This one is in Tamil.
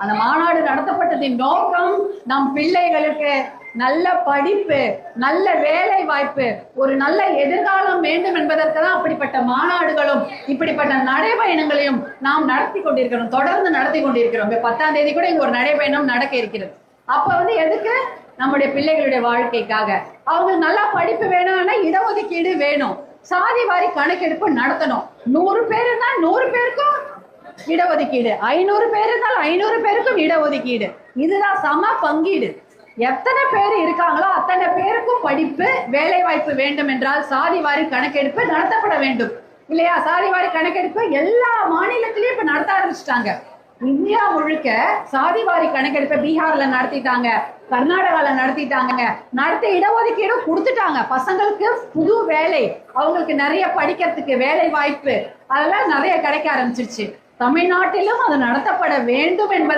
அந்த மாநாடு நடத்தப்பட்டதின் நோக்கம் நம் பிள்ளைகளுக்கு நல்ல படிப்பு, நல்ல வேலை வாய்ப்பு, ஒரு நல்ல எதிர்காலம் வேண்டும் என்பதற்கு தான் அப்படிப்பட்ட மாநாடுகளும் இப்படிப்பட்ட நடைபயணங்களையும் நாம் நடத்தி கொண்டிருக்கிறோம், தொடர்ந்து நடத்தி கொண்டிருக்கிறோம். 10ஆம் தேதி கூட இங்க ஒரு நடைபயணம் நடக்க இருக்கிறது. அப்ப எதுக்கு? நம்முடைய பிள்ளைகளுடைய வாழ்க்கைக்காக. அவங்களுக்கு நல்லா படிப்பு வேணும்னா இடஒதுக்கீடு வேணும், சாதி வாரி கணக்கெடுப்பு நடத்தணும். 100 பேர் இருந்தால் 100 பேருக்கும் இடஒதுக்கீடு, 500 பேர் இருந்தால் 500 பேருக்கும் இடஒதுக்கீடு. இதுதான் சம பங்கீடு. எத்தனை பேர் இருக்காங்களோ அத்தனை பேருக்கும் படிப்பு, வேலை வாய்ப்பு வேண்டும் என்றால் சாதி வாரி கணக்கெடுப்பு நடத்தப்பட வேண்டும் இல்லையா? சாதி வாரி கணக்கெடுப்பு எல்லா மாநிலத்திலயும் இப்ப நடத்த ஆரம்பிச்சுட்டாங்க. இந்தியா முழுக்க சாதி வாரி கணக்கெடுப்பை பீகார்ல நடத்திட்டாங்க, கர்நாடகால நடத்திட்டாங்க, நடத்தி இடஒதுக்கீடும் கொடுத்துட்டாங்க. பசங்களுக்கு புது வேலை, அவங்களுக்கு நிறைய படிக்கிறதுக்கு வேலை வாய்ப்பு, அதெல்லாம் நிறைய கிடைக்க ஆரம்பிச்சிருச்சு. தமிழ்நாட்டிலும் அது நடத்தப்பட வேண்டும் என்பதை